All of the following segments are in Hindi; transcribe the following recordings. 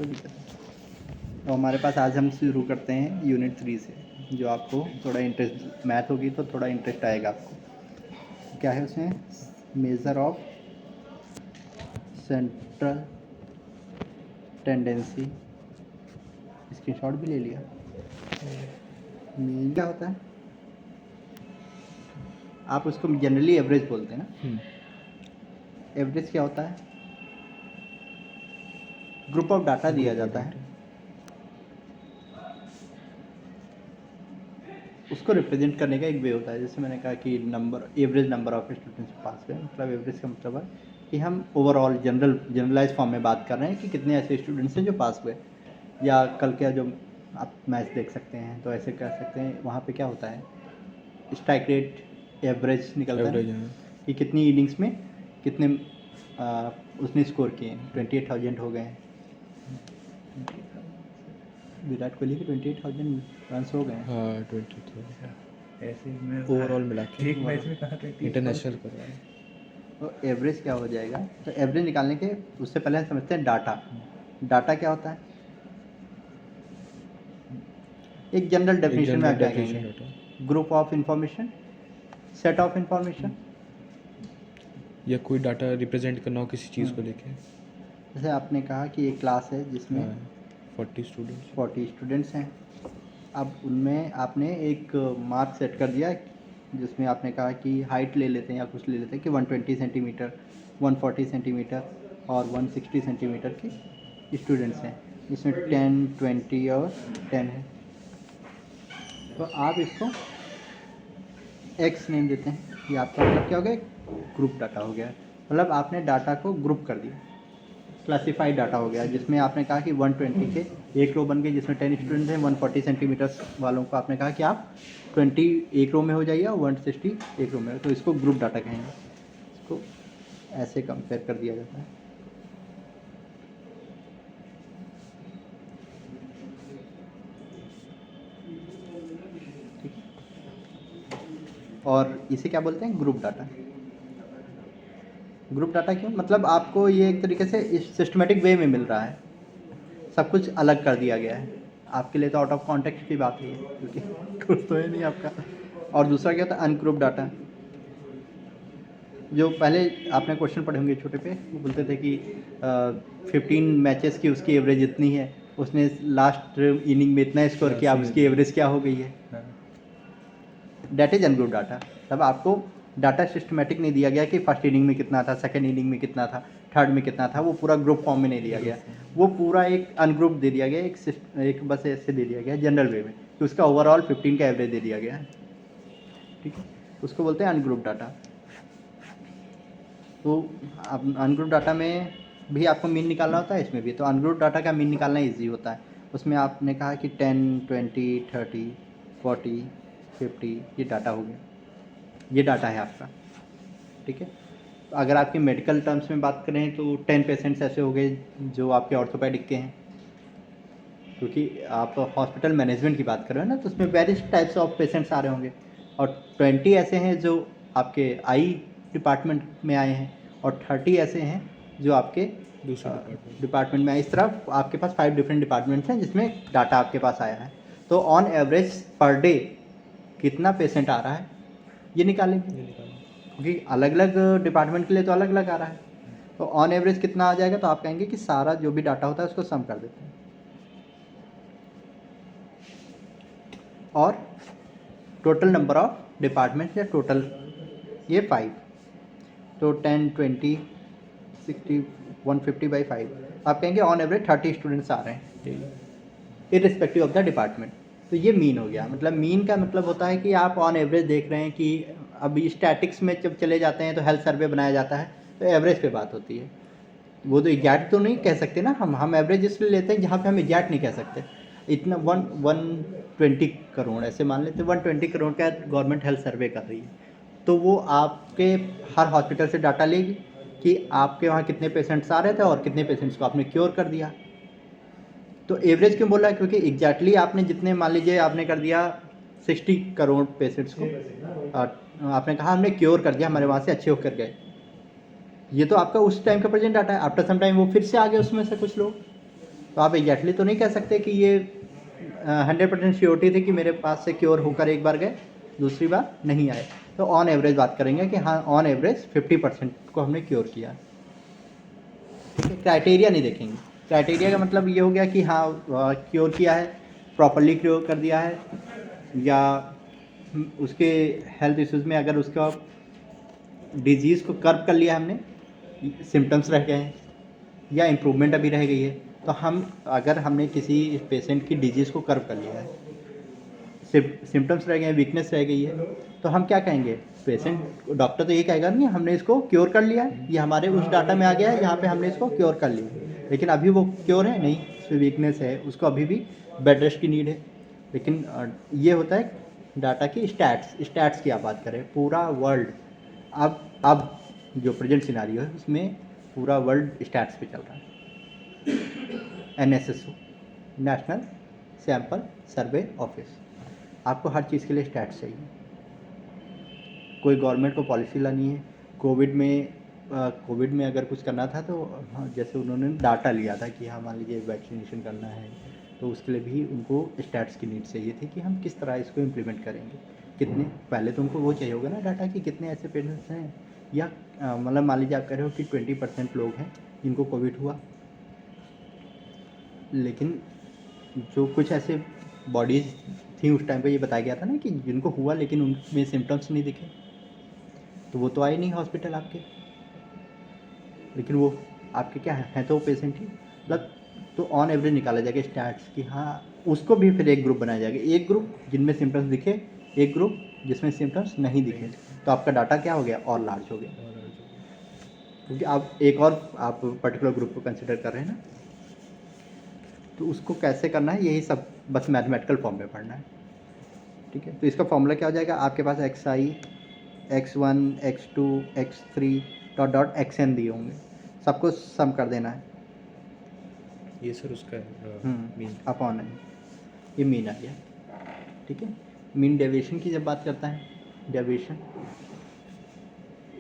कोई दिक्कत नहीं। तो हमारे पास आज हम शुरू करते हैं यूनिट 3 से, जो आपको थोड़ा इंटरेस्ट, मैथ होगी तो थोड़ा इंटरेस्ट आएगा आपको। क्या है उसमें? Measure of central tendency. Screenshot भी ले लिया। मीन क्या होता है? आप उसको जनरली एवरेज बोलते हैं ना। एवरेज क्या होता है? ग्रुप ऑफ डाटा दिया जाता है, उसको रिप्रेजेंट करने का एक वे होता है। जैसे मैंने कहा कि number, average number of students pass हुए, मतलब एवरेज का मतलब है कि हम ओवरऑल जनरलाइज फॉर्म में बात कर रहे हैं कि कितने ऐसे स्टूडेंट्स हैं जो पास हुए। या कल क्या जो आप मैच देख सकते हैं तो ऐसे कर सकते हैं, वहाँ पे क्या होता है, स्ट्राइक रेट एवरेज निकलता है कि कितनी इनिंग्स में कितने उसने स्कोर किए। 28,000 हो गए, विराट कोहली के 28,000 रन हो गए। हाँ 20 ऐसे में ओवरऑल मिला के एक मैच में कहा 20 इंटरनेशनल कर रहा है। तो एवरेज क्या हो जाएगा? तो एवरेज निकालने के उससे पहले हम समझते हैं डाटा। डाटा क्या होता है? एक जनरल डेफिनेशन में आप क्या कहेंगे? Group of information, set of information, या कोई डाटा रिप्रेजेंट करना हो किसी चीज़ को लेके। जैसे आपने कहा कि एक क्लास है जिसमें 40 स्टूडेंट्स 40 स्टूडेंट्स हैं। अब उनमें आपने एक मार्क सेट कर दिया जिसमें आपने कहा कि हाइट ले लेते हैं या कुछ ले लेते हैं कि 120 सेंटीमीटर, 140 सेंटीमीटर और 160 सेंटीमीटर के स्टूडेंट्स हैं, जिसमें 10, 20 और 10 है। तो आप इसको एक्स नेम देते हैं। ये आपका मतलब क्या हो गया? ग्रुप डाटा हो गया। मतलब आपने डाटा को ग्रुप कर दिया, क्लासिफाइड डाटा हो गया, जिसमें आपने कहा कि 120 के एक रो बन गई जिसमें 10 स्टूडेंट हैं। 140 सेंटीमीटर्स वालों को आपने कहा कि आप 20 एक रो में हो जाइए और 160 एक रो में। तो इसको ग्रुप डाटा कहेंगे। इसको ऐसे कंपेयर कर दिया जाता है। ठीक है, और इसे क्या बोलते हैं? Group data. ग्रुप डाटा क्यों? मतलब आपको ये एक तरीके से इस सिस्टमेटिक वे में मिल रहा है, सब कुछ अलग कर दिया गया है। आपके लिए तो आउट ऑफ कॉन्टेक्स्ट की बात है, क्योंकि कुछ तो है नहीं आपका। और दूसरा क्या होता है? Ungroup data. जो पहले आपने क्वेश्चन पढ़े होंगे छोटे पे, वो बोलते थे कि 15 मैचेस की उसकी एवरेज इतनी है, उसने लास्ट इनिंग में इतना स्कोर किया, अब उसकी एवरेज क्या हो गई है। That is ungroup data. तब आपको डाटा सिस्टमेटिक नहीं दिया गया कि फर्स्ट इनिंग में कितना था, सेकंड इनिंग में कितना था, थर्ड में कितना था, वो पूरा ग्रुप फॉर्म में नहीं दिया गया। वो पूरा एक अनग्रुप दे दिया गया, एक बस ऐसे दे दिया गया जनरल वे में कि उसका ओवरऑल 15 का एवरेज दे दिया गया है। ठीक है, उसको बोलते हैं अनग्रुप डाटा। तो अनग्रुप डाटा में भी आपको मीन निकालना होता है, इसमें भी। तो अनग्रुप डाटा का मीन निकालना ईजी होता है। उसमें आपने कहा कि 10, 20, 30, 40, 50 ये डाटा हो गया, ये डाटा है आपका। ठीक है, अगर आपकी मेडिकल टर्म्स में बात करें तो 10 पेशेंट्स ऐसे हो गए जो आपके ऑर्थोपेडिक के हैं, क्योंकि आप हॉस्पिटल मैनेजमेंट की बात कर रहे हो ना, तो उसमें वेरियस टाइप्स ऑफ पेशेंट्स आ रहे होंगे। और 20 ऐसे हैं जो आपके आई डिपार्टमेंट में आए हैं, और 30 ऐसे हैं जो आपके दूसरे डिपार्टमेंट में आए। इस तरह आपके पास 5 डिफरेंट डिपार्टमेंट्स हैं जिसमें डाटा आपके पास आया है। तो ऑन एवरेज पर डे कितना पेशेंट आ रहा है ये निकालेंगे, क्योंकि अलग अलग डिपार्टमेंट के लिए तो अलग अलग आ रहा है। तो ऑन एवरेज कितना आ जाएगा, तो आप कहेंगे कि सारा जो भी डाटा होता है उसको सम कर देते हैं। और टोटल नंबर ऑफ डिपार्टमेंट या टोटल ये 5, तो 10, 20, 60, 150/5। आप कहेंगे ऑन एवरेज 30 स्टूडेंट्स आ रहे हैं इररिस्पेक्टिव ऑफ द डिपार्टमेंट। तो ये मीन हो गया। मतलब मीन का मतलब होता है कि आप ऑन एवरेज देख रहे हैं कि अभी स्टैटिक्स में जब चले जाते हैं तो हेल्थ सर्वे बनाया जाता है, तो एवरेज पे बात होती है। वो तो एग्जैक्ट तो नहीं कह सकते ना, हम एवरेज इसलिए लेते हैं जहाँ पे हम एग्जैक्ट नहीं कह सकते। इतना 120 करोड़ ऐसे मान लेते हैं, 120 करोड़ का गवर्नमेंट हेल्थ सर्वे कर रही है, तो वो आपके हर हॉस्पिटल से डाटा लेगी कि आपके वहाँ कितने पेशेंट्स आ रहे थे और कितने पेशेंट्स को आपने क्योर कर दिया। तो एवरेज क्यों बोला है? क्योंकि एग्जैक्टली आपने जितने, मान लीजिए आपने कर दिया 60 करोड़ पेशेंट्स को, आपने कहा हमने क्योर कर दिया, हमारे वहाँ से अच्छे होकर गए, ये तो आपका उस टाइम का प्रेजेंट डाटा है। आफ्टर सम टाइम वो फिर से आ गए उसमें से कुछ लोग, तो आप एग्जैक्टली तो नहीं कह सकते कि ये 100% श्योरिटी थी कि मेरे पास से क्योर होकर एक बार गए, दूसरी बार नहीं आए। तो ऑन एवरेज बात करेंगे कि हाँ ऑन एवरेज 50% को हमने क्योर किया। ठीक है, क्राइटेरिया नहीं देखेंगे। क्राइटेरिया का मतलब ये हो गया कि हाँ क्योर किया है, प्रॉपरली क्योर कर दिया है, या उसके हेल्थ इश्यूज़ में अगर उसका डिजीज़ को कर्व कर लिया हमने, सिम्टम्स रह गए हैं या इम्प्रूवमेंट अभी रह गई है, तो हम अगर हमने किसी पेशेंट की डिजीज़ को कर्व कर लिया है, सिम्टम्स रह गए हैं, वीकनेस रह गई है, तो हम क्या कहेंगे? पेशेंट डॉक्टर तो ये कहेगा नहीं हमने इसको क्योर कर लिया है, ये हमारे उस डाटा में आ गया है, यहाँ पे हमने इसको क्योर कर लिया। लेकिन अभी वो क्योर है नहीं, उसमें वीकनेस है, उसको अभी भी बेड रेस्ट की नीड है। लेकिन ये होता है डाटा की स्टैट्स की आप बात करें, पूरा वर्ल्ड अब जो प्रेजेंट सिनारियो है उसमें पूरा वर्ल्ड स्टैट्स पे चल रहा है। NSSO, national sample survey office, आपको हर चीज़ के लिए स्टैट्स चाहिए। कोई गवर्नमेंट को पॉलिसी लानी है, कोविड में अगर कुछ करना था तो जैसे उन्होंने डाटा लिया था कि हाँ मान लीजिए वैक्सीनेशन करना है, तो उसके लिए भी उनको स्टैट्स की नीड चाहिए थी कि हम किस तरह इसको इम्प्लीमेंट करेंगे। कितने पहले तो उनको वो चाहिए होगा ना डाटा कि कितने ऐसे पेशेंट्स हैं, या मतलब मान लीजिए आप कह रहे हो कि 20% लोग हैं जिनको कोविड हुआ, लेकिन जो कुछ ऐसे बॉडीज़ थी उस टाइम पे ये बताया गया था ना कि जिनको हुआ लेकिन उनमें सिम्टम्स नहीं दिखे, तो वो तो आए नहीं हॉस्पिटल आपके, लेकिन वो आपके क्या है तो वो पेशेंट ही मतलब। तो ऑन एवरेज निकाला जाएगा स्टैट्स कि हाँ उसको भी फिर एक ग्रुप बनाया जाएगा, एक ग्रुप जिनमें सिम्टम्स दिखे, एक ग्रुप जिसमें सिम्टम्स नहीं दिखे, तो आपका डाटा क्या हो गया और लार्ज हो गया, क्योंकि आप एक और आप पर्टिकुलर ग्रुप को कंसिडर कर रहे हैं ना। तो उसको कैसे करना है यही सब बस मैथमेटिकल फॉर्म में पढ़ना है। ठीक है, तो इसका फॉर्मूला क्या हो जाएगा, आपके पास xi, x1, x2, x3 dot dot xn दिए होंगे, सबको सम कर देना है ये सर उसका मीन। अपॉन n, ये मीन आ गया। ठीक है, मीन डेविएशन की जब बात करता है, डेविएशन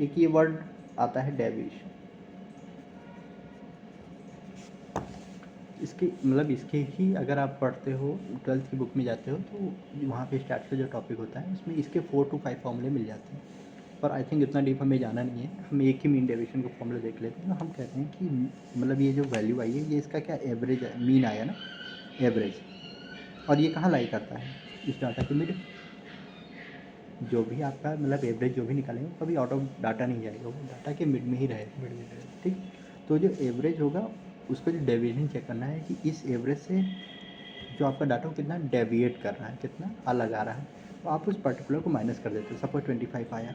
एक ये वर्ड आता है डेविएशन, इसकी मतलब इसके ही अगर आप पढ़ते हो 12th की बुक में जाते हो तो वहाँ पे स्टार्ट का जो टॉपिक होता है उसमें इसके 4 to 5 फॉर्मूले मिल जाते हैं, पर आई थिंक इतना डीप हमें जाना नहीं है, हम एक ही मीन डेविएशन का फॉर्मूला देख लेते हैं। तो हम कहते हैं कि मतलब ये जो वैल्यू आई है ये इसका क्या एवरेज है, मीन आया ना एवरेज, और ये कहाँ लाई करता है इस डाटा के मिड, जो भी आपका मतलब एवरेज जो भी निकालेंगे कभी आउट ऑफ डाटा नहीं जाएगा, वो डाटा के मिड में ही रहेगा। ठीक, तो जो एवरेज होगा उसको जो डेविएशन चेक करना है कि इस एवरेज से जो आपका डाटा वो कितना डेविएट कर रहा है, कितना अलग आ रहा है, तो आप उस पर्टिकुलर को माइनस कर देते हो। सपोज 25 आया,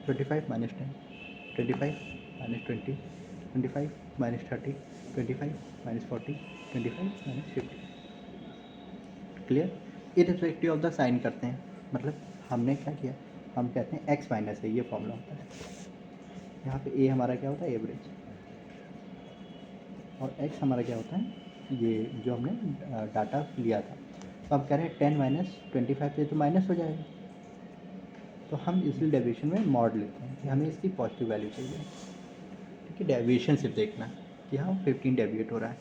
25 minus 10, 25 minus 20, 25 minus 30, 25 minus 40, 25 minus 50। Clear, irrespective of the sign करते हैं, मतलब हमने क्या किया, हम कहते हैं x माइनस है, ये फॉर्मूला होता है। यहाँ पे a हमारा क्या होता है एवरेज, और x हमारा क्या होता है ये जो हमने डाटा लिया था। तो हम कह रहे हैं 10 माइनस 25 से तो माइनस हो जाएगा, तो हम इसलिए डेविएशन में मॉड लेते हैं कि हमें इसकी पॉजिटिव वैल्यू चाहिए। ठीक है, डेविएशन सिर्फ देखना कि हाँ 15 डेविएट हो रहा है,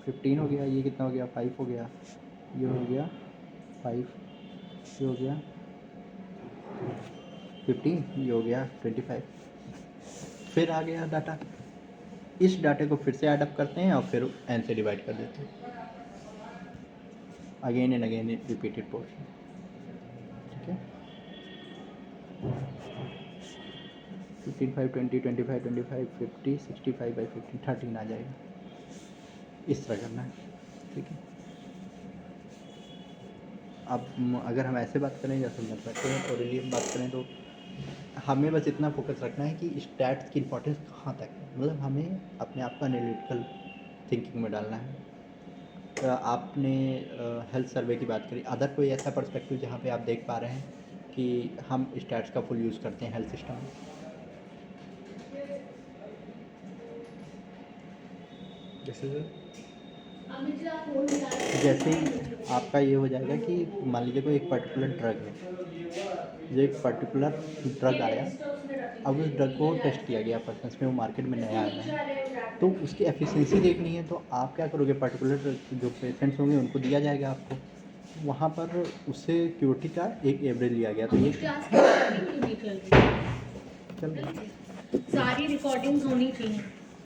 15 हो गया, ये कितना हो गया 5 हो गया, ये हो गया 5, ये हो गया 15, ये हो गया 25, फिर आ गया डाटा, इस डाटे को फिर से ऐडअप करते हैं और फिर n से डिवाइड कर देते हैं, again and again repeated portion. ठीक है, 15, 5, 20, 25, 25, 50, 65 बाई 15, 13 आ जाएगा, इस तरह करना है। ठीक है, अब अगर हम ऐसे बात करें जैसे मैथमेटिक्स और रिलीफ बात करें तो हमें बस इतना फोकस रखना है कि स्टैट्स की इंपॉर्टेंस कहाँ तक है, मतलब हमें अपने आप को एनालिटिकल थिंकिंग में डालना है। आपने हेल्थ सर्वे की बात करी, अदर कोई ऐसा पर्सपेक्टिव जहाँ पे आप देख पा रहे हैं कि हम स्टैट्स का फुल यूज़ करते हैं हेल्थ सिस्टम में? जैसे सर जैसे ही आपका ये हो जाएगा कि मान लीजिए कोई एक पर्टिकुलर ड्रग है, जो एक पर्टिकुलर ड्रग आया, अब उस ड्रग को टेस्ट किया गया पर्सन्स में, वो मार्केट में नया आया है, तो उसकी एफिशिएंसी देखनी है, तो आप क्या करोगे, पर्टिकुलर जो पेशेंट्स होंगे उनको दिया जाएगा आपको, वहाँ पर उससे क्यूटी का एक एवरेज लिया गया, तो ये क्लास की रिकॉर्डिंग क्यों नहीं चल रही? चल रहा है। सारी रिकॉर्डिंग्स होनी चाहिए।